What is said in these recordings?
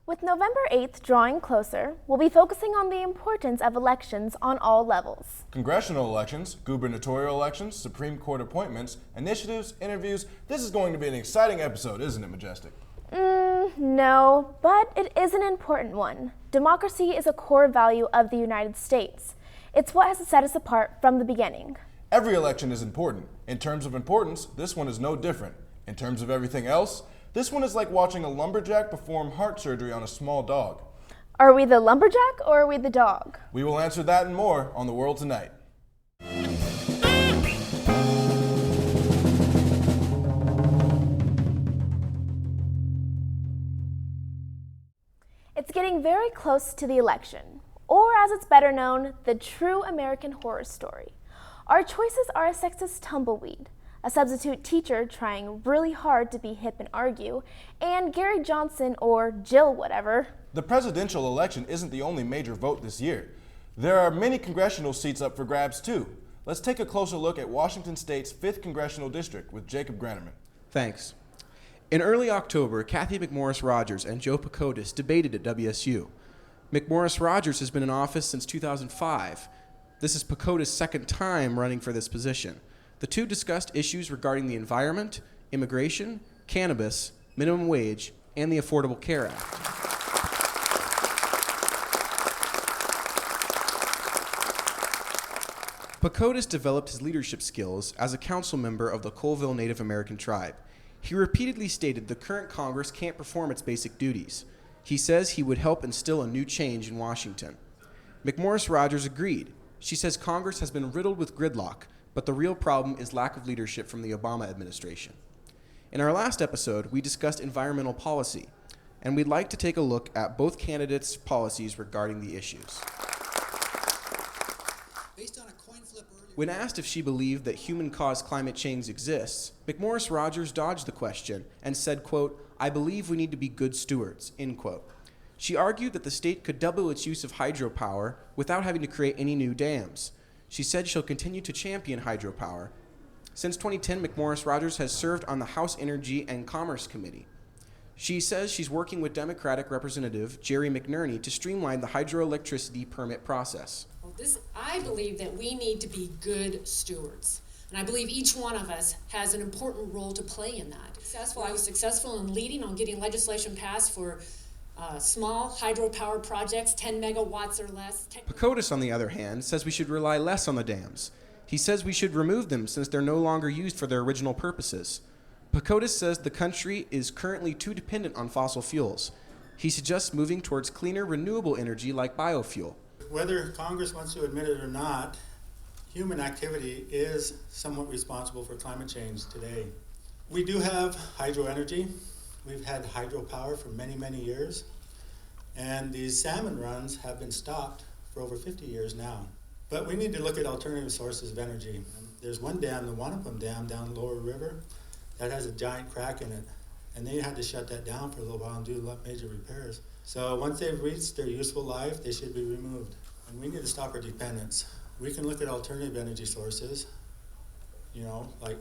With November 8th drawing closer, we'll be focusing on the importance of elections on all levels. Congressional elections, gubernatorial elections, Supreme Court appointments, initiatives, interviews. This is going to be an exciting episode, isn't it, Majestic? No, but it is an important one. Democracy is a core value of the United States. It's what has set us apart from the beginning. Every election is important. In terms of importance, this one is no different. In terms of everything else, this one is like watching a lumberjack perform heart surgery on a small dog. Are we the lumberjack or are we the dog? We will answer that and more on The World Tonight. It's getting very close to the election, or as it's better known, the true American horror story. Our choices are a sexist tumbleweed, a substitute teacher trying really hard to be hip and argue, and Gary Johnson or Jill whatever. The presidential election isn't the only major vote this year. There are many congressional seats up for grabs too. Let's take a closer look at Washington State's 5th Congressional District with Jacob Granneman. Thanks. In early October, Cathy McMorris Rodgers and Joe Pacotis debated at WSU. McMorris Rodgers has been in office since 2005. This is Pacotis' second time running for this position. The two discussed issues regarding the environment, immigration, cannabis, minimum wage, and the Affordable Care Act. Pacotis developed his leadership skills as a council member of the Colville Native American tribe. He repeatedly stated the current Congress can't perform its basic duties. He says he would help instill a new change in Washington. McMorris Rodgers agreed. She says Congress has been riddled with gridlock, but the real problem is lack of leadership from the Obama administration. In our last episode, we discussed environmental policy, and we'd like to take a look at both candidates' policies regarding the issues. When asked if she believed that human-caused climate change exists, McMorris Rodgers dodged the question and said, quote, "I believe we need to be good stewards," end quote. She argued that the state could double its use of hydropower without having to create any new dams. She said she'll continue to champion hydropower. Since 2010, McMorris Rodgers has served on the House Energy and Commerce Committee. She says she's working with Democratic Representative Jerry McNerney to streamline the hydroelectricity permit process. I believe that we need to be good stewards. And I believe each one of us has an important role to play in that. I was successful in leading on getting legislation passed for small hydropower projects, 10 megawatts or less. Pacotis, on the other hand, says we should rely less on the dams. He says we should remove them since they're no longer used for their original purposes. Pacotis says the country is currently too dependent on fossil fuels. He suggests moving towards cleaner, renewable energy like biofuel. Whether Congress wants to admit it or not, human activity is somewhat responsible for climate change today. We do have hydro energy. We've had hydropower for many, many years. And these salmon runs have been stopped for over 50 years now. But we need to look at alternative sources of energy. There's one dam, the Wanapum Dam down Lower River, that has a giant crack in it. And they had to shut that down for a little while and do major repairs. So once they've reached their useful life, they should be removed. And we need to stop our dependence. We can look at alternative energy sources, like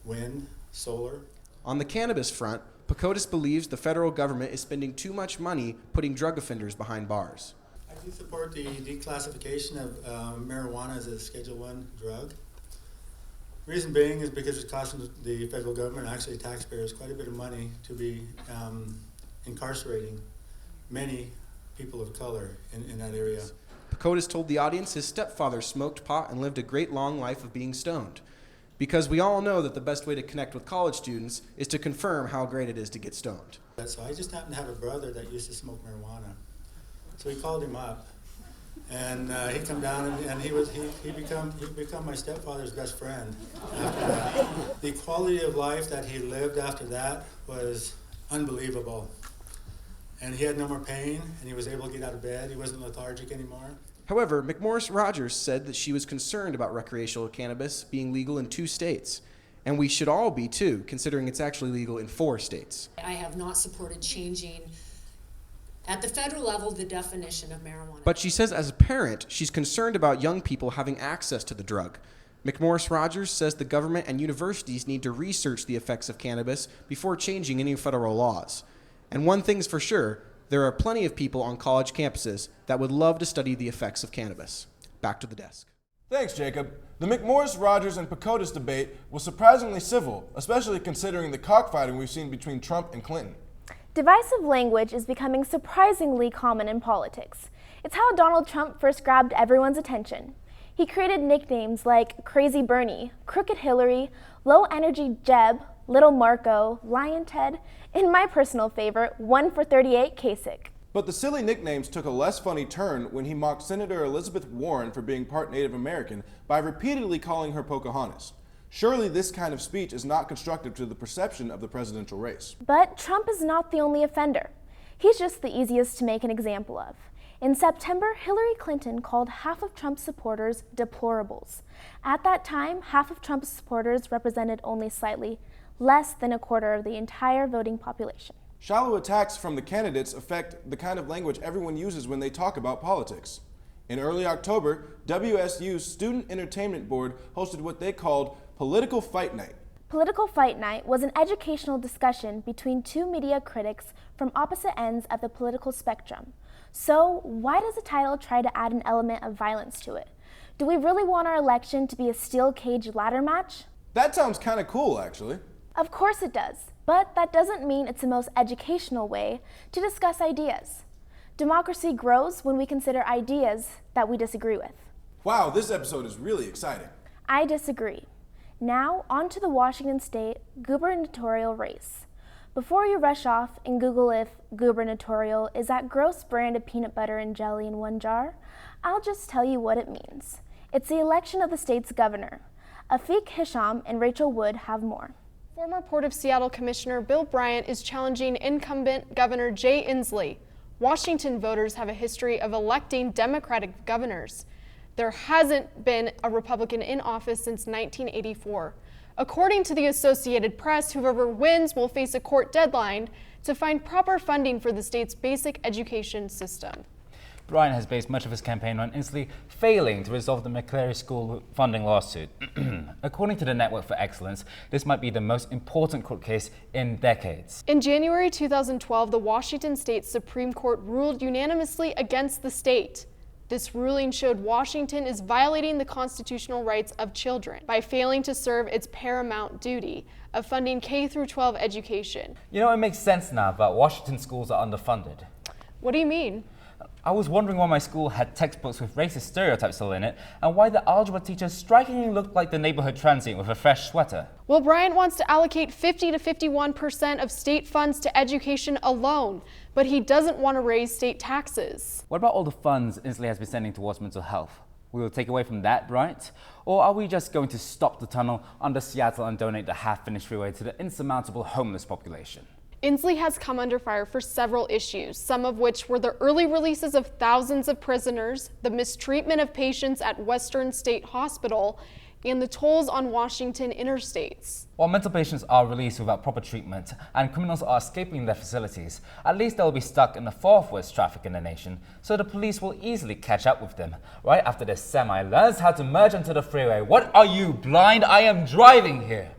wind, solar. On the cannabis front, Pacotis believes the federal government is spending too much money putting drug offenders behind bars. I do support the declassification of marijuana as a Schedule I drug. Reason being is because it's costing the federal government, actually taxpayers, quite a bit of money to be incarcerating many people of color in that area. Pacotis told the audience his stepfather smoked pot and lived a great long life of being stoned. Because we all know that the best way to connect with college students is to confirm how great it is to get stoned. So I just happened to have a brother that used to smoke marijuana. So he called him up, and he come down, and he become my stepfather's best friend after that. The quality of life that he lived after that was unbelievable. And he had no more pain, and he was able to get out of bed. He wasn't lethargic anymore. However, McMorris Rodgers said that she was concerned about recreational cannabis being legal in 2 states. And we should all be too, considering it's actually legal in 4 states. I have not supported changing, at the federal level, the definition of marijuana. But she says as a parent, she's concerned about young people having access to the drug. McMorris Rodgers says the government and universities need to research the effects of cannabis before changing any federal laws. And one thing's for sure, There are plenty of people on college campuses that would love to study the effects of cannabis. Back to the desk. Thanks, Jacob. The McMorris, Rogers, and PCOTUS debate was surprisingly civil, especially considering the cockfighting we've seen between Trump and Clinton. Divisive language is becoming surprisingly common in politics. It's how Donald Trump first grabbed everyone's attention. He created nicknames like Crazy Bernie, Crooked Hillary, Low Energy Jeb, Little Marco, Lion Ted, and my personal favorite, 1 for 38 Kasich. But the silly nicknames took a less funny turn when he mocked Senator Elizabeth Warren for being part Native American by repeatedly calling her Pocahontas. Surely this kind of speech is not constructive to the perception of the presidential race. But Trump is not the only offender. He's just the easiest to make an example of. In September, Hillary Clinton called half of Trump's supporters deplorables. At that time, half of Trump's supporters represented only slightly less than a quarter of the entire voting population. Shallow attacks from the candidates affect the kind of language everyone uses when they talk about politics. In early October, WSU's Student Entertainment Board hosted what they called Political Fight Night. Political Fight Night was an educational discussion between two media critics from opposite ends of the political spectrum. So, why does the title try to add an element of violence to it? Do we really want our election to be a steel cage ladder match? That sounds kind of cool, actually. Of course it does, but that doesn't mean it's the most educational way to discuss ideas. Democracy grows when we consider ideas that we disagree with. Wow, this episode is really exciting. I disagree. Now, on to the Washington State gubernatorial race. Before you rush off and Google if gubernatorial is that gross brand of peanut butter and jelly in one jar, I'll just tell you what it means. It's the election of the state's governor. Afiq Hisham and Rachel Wood have more. Former Port of Seattle Commissioner Bill Bryant is challenging incumbent Governor Jay Inslee. Washington voters have a history of electing Democratic governors. There hasn't been a Republican in office since 1984. According to the Associated Press, whoever wins will face a court deadline to find proper funding for the state's basic education system. Bryant has based much of his campaign on Inslee failing to resolve the McCleary School funding lawsuit. According to the Network for Excellence, this might be the most important court case in decades. In January 2012, the Washington State Supreme Court ruled unanimously against the state. This ruling showed Washington is violating the constitutional rights of children by failing to serve its paramount duty of funding K-12 education. You know, it makes sense now that Washington schools are underfunded. What do you mean? I was wondering why my school had textbooks with racist stereotypes still in it, and why the algebra teacher strikingly looked like the neighborhood transient with a fresh sweater. Well, Bryant wants to allocate 50 to 51% of state funds to education alone, but he doesn't want to raise state taxes. What about all the funds Inslee has been sending towards mental health? We will take away from that, right? Or are we just going to stop the tunnel under Seattle and donate the half-finished freeway to the insurmountable homeless population? Inslee has come under fire for several issues, some of which were the early releases of thousands of prisoners, the mistreatment of patients at Western State Hospital, and the tolls on Washington interstates. While mental patients are released without proper treatment and criminals are escaping their facilities, at least they'll be stuck in the fourth worst traffic in the nation, so the police will easily catch up with them right after this semi learns how to merge onto the freeway. What are you, blind? I am driving here.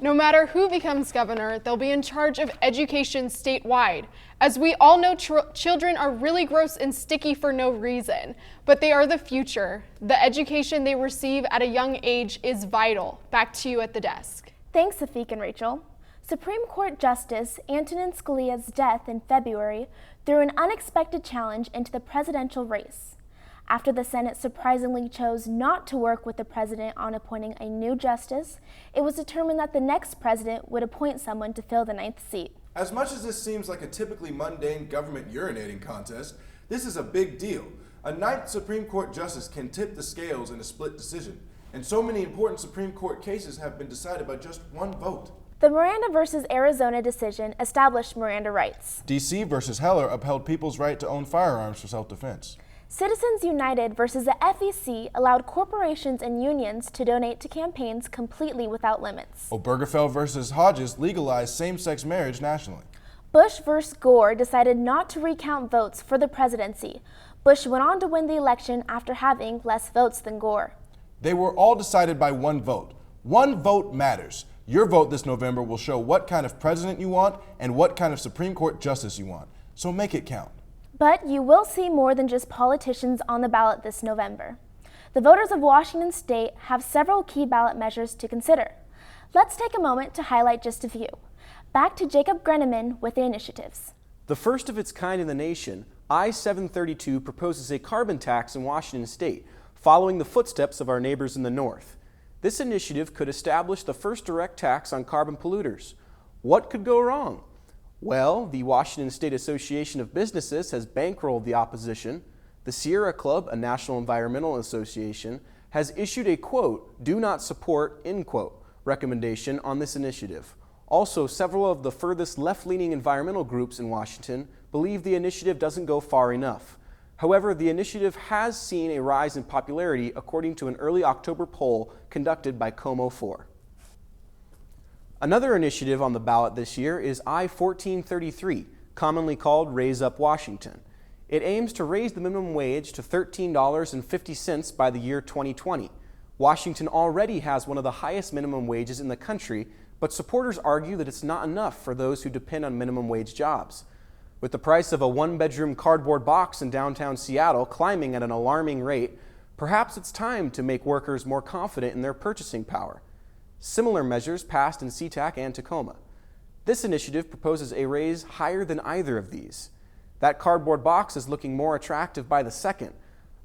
No matter who becomes governor, they'll be in charge of education statewide. As we all know, children are really gross and sticky for no reason, but they are the future. The education they receive at a young age is vital. Back to you at the desk. Thanks, Afiq and Rachel. Supreme Court Justice Antonin Scalia's death in February threw an unexpected challenge into the presidential race. After the Senate surprisingly chose not to work with the president on appointing a new justice, it was determined that the next president would appoint someone to fill the 9th seat. As much as this seems like a typically mundane government urinating contest, this is a big deal. A 9th Supreme Court justice can tip the scales in a split decision, and so many important Supreme Court cases have been decided by just one vote. The Miranda versus Arizona decision established Miranda rights. D.C. versus Heller upheld people's right to own firearms for self-defense. Citizens United versus the FEC allowed corporations and unions to donate to campaigns completely without limits. Obergefell versus Hodges legalized same-sex marriage nationally. Bush versus Gore decided not to recount votes for the presidency. Bush went on to win the election after having less votes than Gore. They were all decided by one vote. One vote matters. Your vote this November will show what kind of president you want and what kind of Supreme Court justice you want. So make it count. But you will see more than just politicians on the ballot this November. The voters of Washington State have several key ballot measures to consider. Let's take a moment to highlight just a few. Back to Jacob Greneman with the initiatives. The first of its kind in the nation, I-732 proposes a carbon tax in Washington State, following the footsteps of our neighbors in the north. This initiative could establish the first direct tax on carbon polluters. What could go wrong? Well, the Washington State Association of Businesses has bankrolled the opposition. The Sierra Club, a national environmental association, has issued a quote, "do not support," end quote, recommendation on this initiative. Also, several of the furthest left-leaning environmental groups in Washington believe the initiative doesn't go far enough. However, the initiative has seen a rise in popularity according to an early October poll conducted by Como4. Another initiative on the ballot this year is I-1433, commonly called Raise Up Washington. It aims to raise the minimum wage to $13.50 by the year 2020. Washington already has one of the highest minimum wages in the country, but supporters argue that it's not enough for those who depend on minimum wage jobs. With the price of a one-bedroom cardboard box in downtown Seattle climbing at an alarming rate, perhaps it's time to make workers more confident in their purchasing power. Similar measures passed in SeaTac and Tacoma. This initiative proposes a raise higher than either of these. That cardboard box is looking more attractive by the second.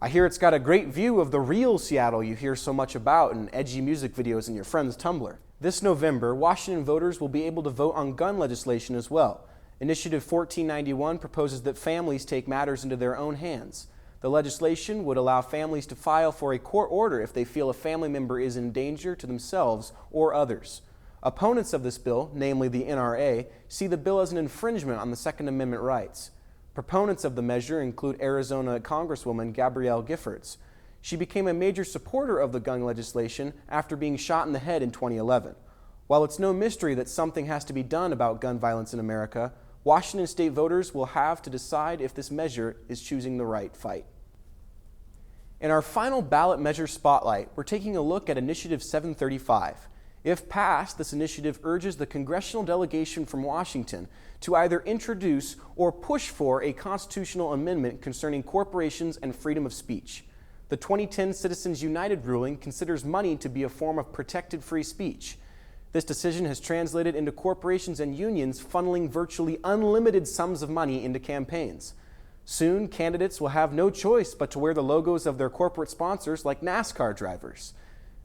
I hear it's got a great view of the real Seattle you hear so much about in edgy music videos in your friend's Tumblr. This November, Washington voters will be able to vote on gun legislation as well. Initiative 1491 proposes that families take matters into their own hands. The legislation would allow families to file for a court order if they feel a family member is in danger to themselves or others. Opponents of this bill, namely the NRA, see the bill as an infringement on the Second Amendment rights. Proponents of the measure include Arizona Congresswoman Gabrielle Giffords. She became a major supporter of the gun legislation after being shot in the head in 2011. While it's no mystery that something has to be done about gun violence in America, Washington State voters will have to decide if this measure is choosing the right fight. In our final ballot measure spotlight, we're taking a look at Initiative 735. If passed, this initiative urges the congressional delegation from Washington to either introduce or push for a constitutional amendment concerning corporations and freedom of speech. The 2010 Citizens United ruling considers money to be a form of protected free speech. This decision has translated into corporations and unions funneling virtually unlimited sums of money into campaigns. Soon, candidates will have no choice but to wear the logos of their corporate sponsors like NASCAR drivers.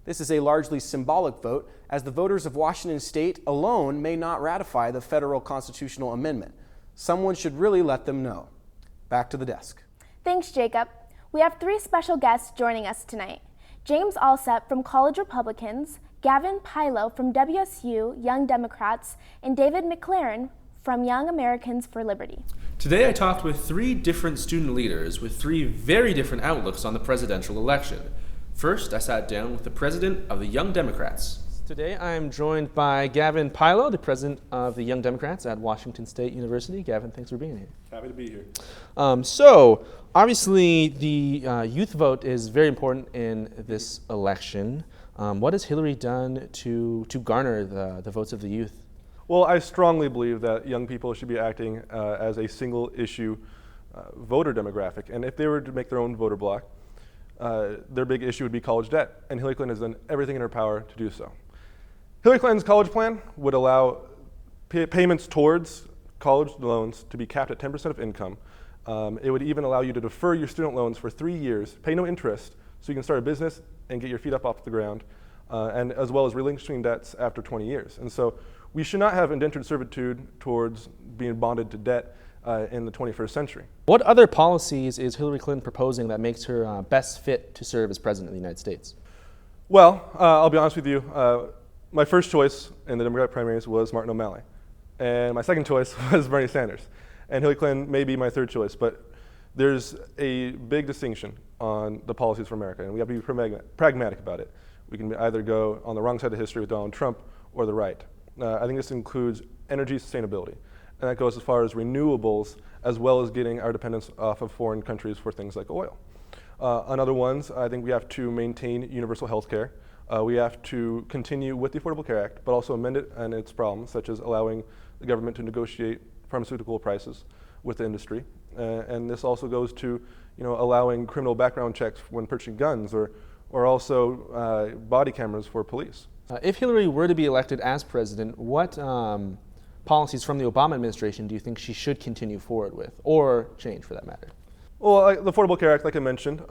This is a largely symbolic vote, as the voters of Washington State alone may not ratify the federal constitutional amendment. Someone should really let them know. Back to the desk. Thanks, Jacob. We have three special guests joining us tonight. James Alsep from College Republicans, Gavin Pilo from WSU Young Democrats, and David McLaren from Young Americans for Liberty. Today I talked with three different student leaders with three very different outlooks on the presidential election. First, I sat down with the president of the Young Democrats. Today I'm joined by Gavin Pilo, the president of the Young Democrats at Washington State University. Gavin, thanks for being here. Happy to be here. So, obviously the youth vote is very important in this election. What has Hillary done to garner the votes of the youth? Well, I strongly believe that young people should be acting as a single issue voter demographic. And if they were to make their own voter bloc, their big issue would be college debt. And Hillary Clinton has done everything in her power to do so. Hillary Clinton's college plan would allow payments towards college loans to be capped at 10% of income. It would even allow you to defer your student loans for 3 years, pay no interest, so you can start a business and get your feet up off the ground, and as well as relinquishing debts after 20 years. And so we should not have indentured servitude towards being bonded to debt in the 21st century. What other policies is Hillary Clinton proposing that makes her best fit to serve as president of the United States? Well, I'll be honest with you. My first choice in the Democratic primaries was Martin O'Malley. And my second choice was Bernie Sanders. And Hillary Clinton may be my third choice, but there's a big distinction on the policies for America, and we have to be pragmatic about it. We can either go on the wrong side of history with Donald Trump or the right. I think this includes energy sustainability, and that goes as far as renewables, as well as getting our dependence off of foreign countries for things like oil. On other ones, I think we have to maintain universal health care. We have to continue with the Affordable Care Act, but also amend it and its problems, such as allowing the government to negotiate pharmaceutical prices. with the industry. And this also goes to, allowing criminal background checks when purchasing guns, or also body cameras for police. If Hillary were to be elected as president, what policies from the Obama administration do you think she should continue forward with, or change for that matter? Well, the Affordable Care Act, like I mentioned,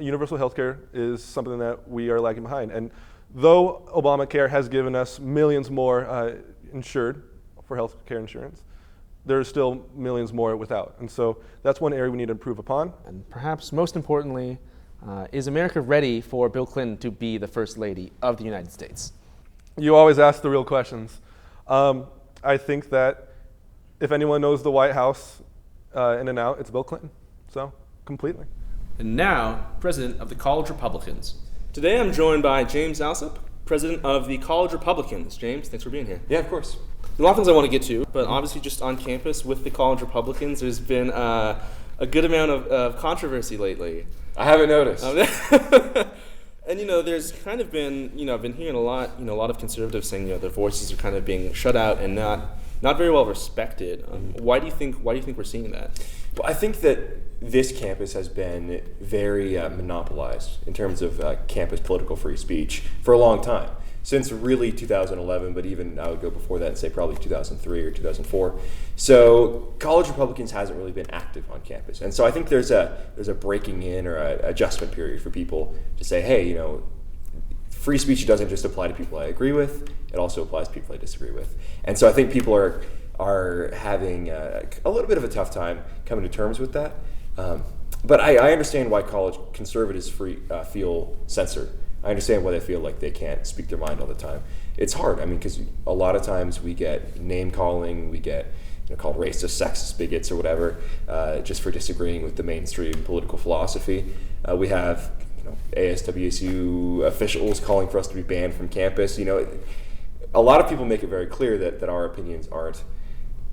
universal health care is something that we are lagging behind. And though Obamacare has given us millions more insured for health care insurance, there's still millions more without. And so that's one area we need to improve upon. And perhaps most importantly, is America ready for Bill Clinton to be the First Lady of the United States? You always ask the real questions. I think that if anyone knows the White House in and out, it's Bill Clinton. So, completely. And now, president of the College Republicans. Today I'm joined by James Alsop, president of the College Republicans. James, thanks for being here. Yeah, of course. There's a lot of things I want to get to, but obviously just on campus with the College Republicans, there's been a good amount of controversy lately. I haven't noticed. And there's kind of been, I've been hearing a lot of conservatives saying, their voices are kind of being shut out and not very well respected. Why do you think we're seeing that? Well, I think that this campus has been very monopolized in terms of campus political free speech for a long time. Since really 2011, but even I would go before that and say probably 2003 or 2004. So College Republicans hasn't really been active on campus. And so I think there's a breaking in or an adjustment period for people to say, hey, free speech doesn't just apply to people I agree with, it also applies to people I disagree with. And so I think people are having a little bit of a tough time coming to terms with that. But I understand why college conservatives feel censored. I understand why they feel like they can't speak their mind all the time. It's hard, because a lot of times we get name calling, we get called racist, sexist, bigots, or whatever, just for disagreeing with the mainstream political philosophy. We have ASWSU officials calling for us to be banned from campus. A lot of people make it very clear that our opinions aren't,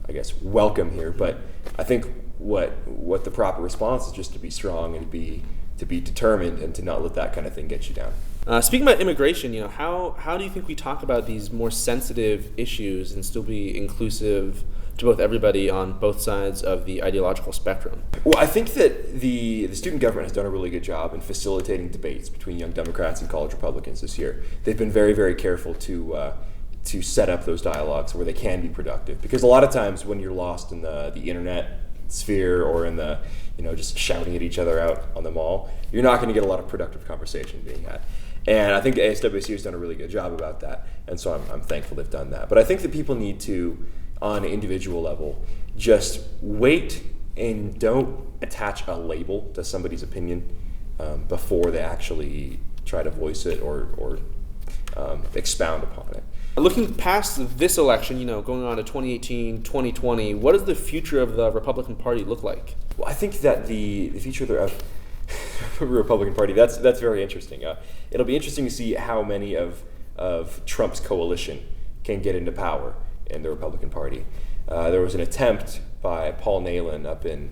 I guess, welcome here. But I think what the proper response is just to be strong and to be determined and to not let that kind of thing get you down. Speaking about immigration, how do you think we talk about these more sensitive issues and still be inclusive to both everybody on both sides of the ideological spectrum? Well, I think that the student government has done a really good job in facilitating debates between young Democrats and college Republicans this year. They've been very, very careful to set up those dialogues where they can be productive. Because a lot of times when you're lost in the internet sphere or in the just shouting at each other out on the mall, you're not going to get a lot of productive conversation being had. And I think ASWSU has done a really good job about that, and so I'm thankful they've done that. But I think that people need to, on an individual level, just wait and don't attach a label to somebody's opinion before they actually try to voice it or expound upon it. Looking past this election, going on to 2018, 2020, what does the future of the Republican Party look like? Well, I think that the future of the Republican Party, that's very interesting. It'll be interesting to see how many of Trump's coalition can get into power in the Republican Party. There was an attempt by Paul Nehlen up in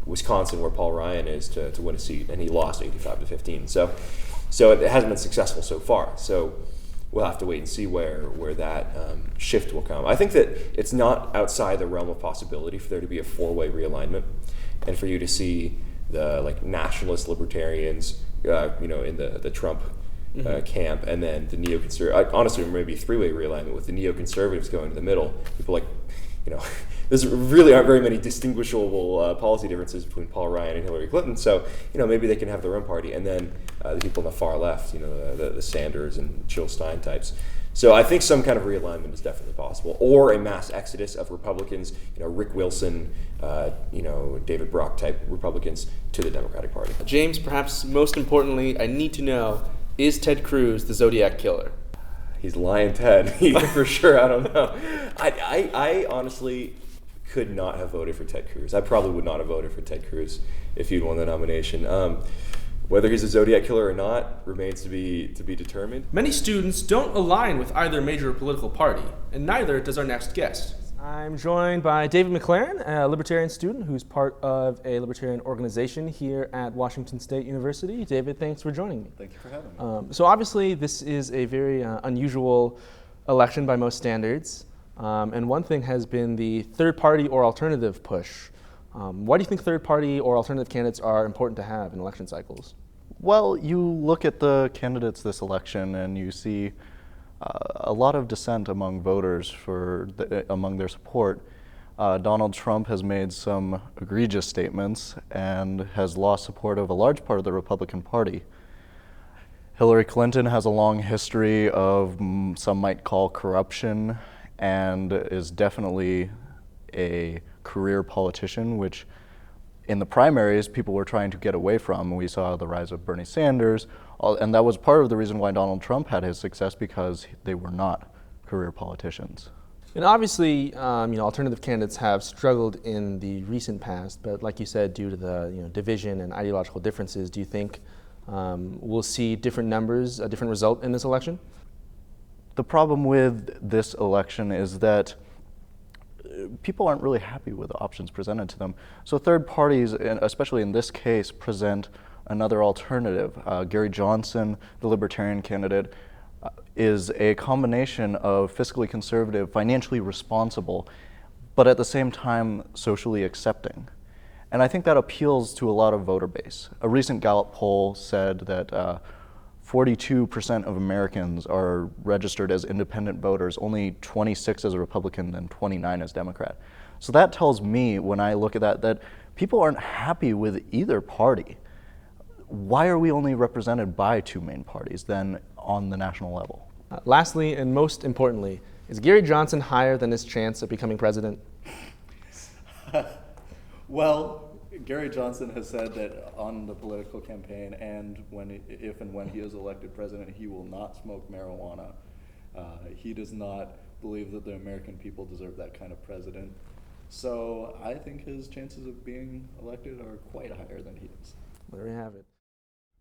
Wisconsin, where Paul Ryan is, to win a seat, and he lost 85-15. So it hasn't been successful so far. So we'll have to wait and see where that shift will come. I think that it's not outside the realm of possibility for there to be a four-way realignment, and for you to see the nationalist libertarians, in the Trump camp, and then the neoconservative. Honestly, maybe a three-way realignment with the neoconservatives going to the middle. People there's really aren't very many distinguishable policy differences between Paul Ryan and Hillary Clinton. So maybe they can have their own party, and then the people on the far left, the Sanders and Jill Stein types. So I think some kind of realignment is definitely possible, or a mass exodus of Republicans, Rick Wilson, David Brock type Republicans to the Democratic Party. James, perhaps most importantly, I need to know, is Ted Cruz the Zodiac Killer? He's lying Ted, for sure. I don't know. I honestly could not have voted for Ted Cruz. I probably would not have voted for Ted Cruz if he'd won the nomination. Whether he's a Zodiac Killer or not remains to be determined. Many students don't align with either major political party, and neither does our next guest. I'm joined by David McLaren, a libertarian student who's part of a libertarian organization here at Washington State University. David, thanks for joining me. Thank you for having me. So obviously this is a very unusual election by most standards. And one thing has been the third party or alternative push. Why do you think third party or alternative candidates are important to have in election cycles? Well, you look at the candidates this election and you see a lot of dissent among voters among their support. Donald Trump has made some egregious statements and has lost support of a large part of the Republican Party. Hillary Clinton has a long history of some might call corruption and is definitely a career politician, which in the primaries people were trying to get away from. We saw the rise of Bernie Sanders, and that was part of the reason why Donald Trump had his success, because they were not career politicians. And obviously, alternative candidates have struggled in the recent past, but like you said, due to the division and ideological differences, do you think we'll see different numbers, a different result in this election? The problem with this election is that people aren't really happy with the options presented to them. So third parties, and especially in this case, present another alternative. Gary Johnson, the Libertarian candidate, is a combination of fiscally conservative, financially responsible, but at the same time socially accepting. And I think that appeals to a lot of voter base. A recent Gallup poll said that 42% of Americans are registered as independent voters, only 26 as a Republican and 29 as Democrat. So that tells me, when I look at that people aren't happy with either party. Why are we only represented by two main parties then on the national level? Lastly, and most importantly, is Gary Johnson higher than his chance of becoming president? Well, Gary Johnson has said that on the political campaign, and if and when he is elected president, he will not smoke marijuana. He does not believe that the American people deserve that kind of president. So I think his chances of being elected are quite higher than he is. There we have it.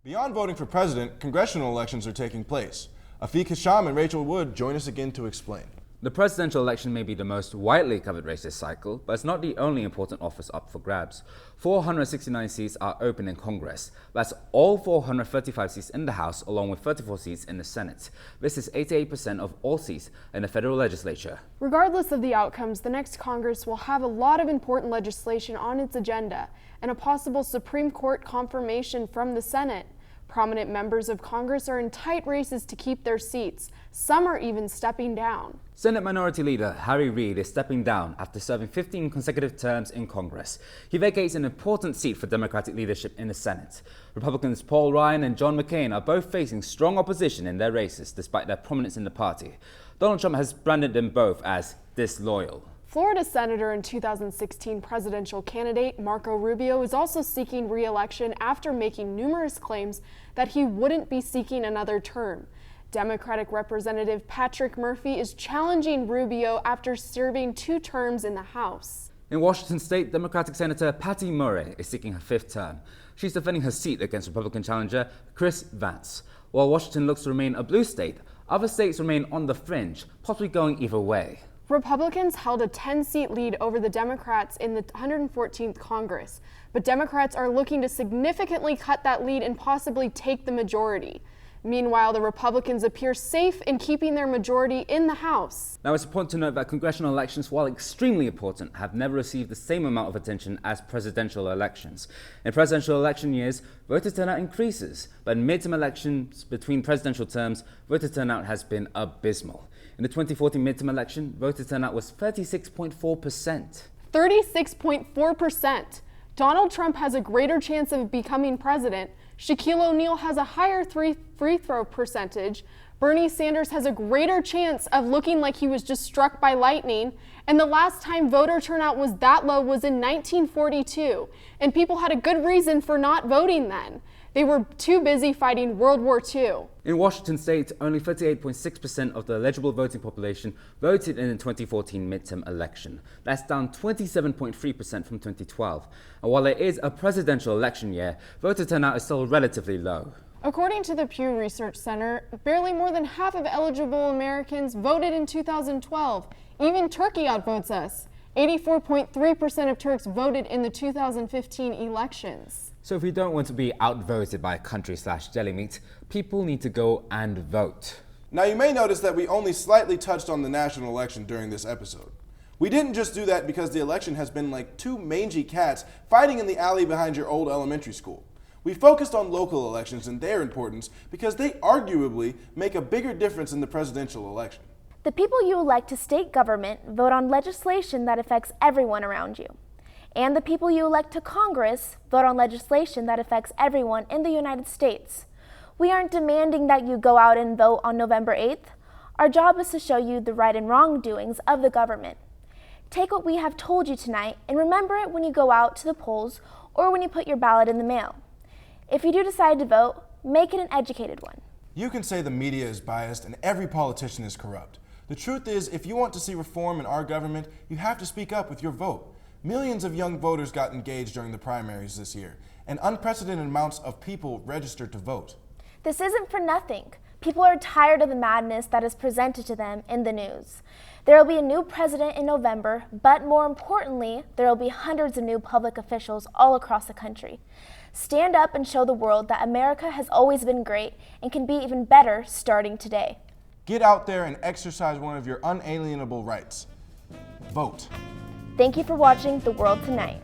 Beyond voting for president, congressional elections are taking place. Afiq Hisham and Rachel Wood join us again to explain. The presidential election may be the most widely covered race this cycle, but it's not the only important office up for grabs. 469 seats are open in Congress. That's all 435 seats in the House, along with 34 seats in the Senate. This is 88% of all seats in the federal legislature. Regardless of the outcomes, the next Congress will have a lot of important legislation on its agenda and a possible Supreme Court confirmation from the Senate. Prominent members of Congress are in tight races to keep their seats. Some are even stepping down. Senate Minority Leader Harry Reid is stepping down after serving 15 consecutive terms in Congress. He vacates an important seat for Democratic leadership in the Senate. Republicans Paul Ryan and John McCain are both facing strong opposition in their races, despite their prominence in the party. Donald Trump has branded them both as disloyal. Florida Senator and 2016 presidential candidate Marco Rubio is also seeking re-election after making numerous claims that he wouldn't be seeking another term. Democratic Representative Patrick Murphy is challenging Rubio after serving 2 terms in the House. In Washington State, Democratic Senator Patty Murray is seeking her 5th term. She's defending her seat against Republican challenger Chris Vance. While Washington looks to remain a blue state, other states remain on the fringe, possibly going either way. Republicans held a 10-seat lead over the Democrats in the 114th Congress, but Democrats are looking to significantly cut that lead and possibly take the majority. Meanwhile, the Republicans appear safe in keeping their majority in the House. Now, it's important to note that congressional elections, while extremely important, have never received the same amount of attention as presidential elections. In presidential election years, voter turnout increases, but in midterm elections between presidential terms, voter turnout has been abysmal. In the 2014 midterm election, voter turnout was 36.4%. 36.4%. Donald Trump has a greater chance of becoming president. Shaquille O'Neal has a higher free throw percentage. Bernie Sanders has a greater chance of looking like he was just struck by lightning. And the last time voter turnout was that low was in 1942. And people had a good reason for not voting then. They were too busy fighting World War II. In Washington State, only 38.6% of the eligible voting population voted in the 2014 midterm election. That's down 27.3% from 2012. And while it is a presidential election year, voter turnout is still relatively low. According to the Pew Research Center, barely more than half of eligible Americans voted in 2012. Even Turkey outvotes us. 84.3% of Turks voted in the 2015 elections. So if we don't want to be outvoted by country/jelly meat, people need to go and vote. Now you may notice that we only slightly touched on the national election during this episode. We didn't just do that because the election has been like two mangy cats fighting in the alley behind your old elementary school. We focused on local elections and their importance because they arguably make a bigger difference in the presidential election. The people you elect to state government vote on legislation that affects everyone around you. And the people you elect to Congress vote on legislation that affects everyone in the United States. We aren't demanding that you go out and vote on November 8th. Our job is to show you the right and wrong doings of the government. Take what we have told you tonight and remember it when you go out to the polls or when you put your ballot in the mail. If you do decide to vote, make it an educated one. You can say the media is biased and every politician is corrupt. The truth is, if you want to see reform in our government, you have to speak up with your vote. Millions of young voters got engaged during the primaries this year, and unprecedented amounts of people registered to vote. This isn't for nothing. People are tired of the madness that is presented to them in the news. There will be a new president in November, but more importantly, there will be hundreds of new public officials all across the country. Stand up and show the world that America has always been great and can be even better starting today. Get out there and exercise one of your unalienable rights. Vote. Thank you for watching The World Tonight.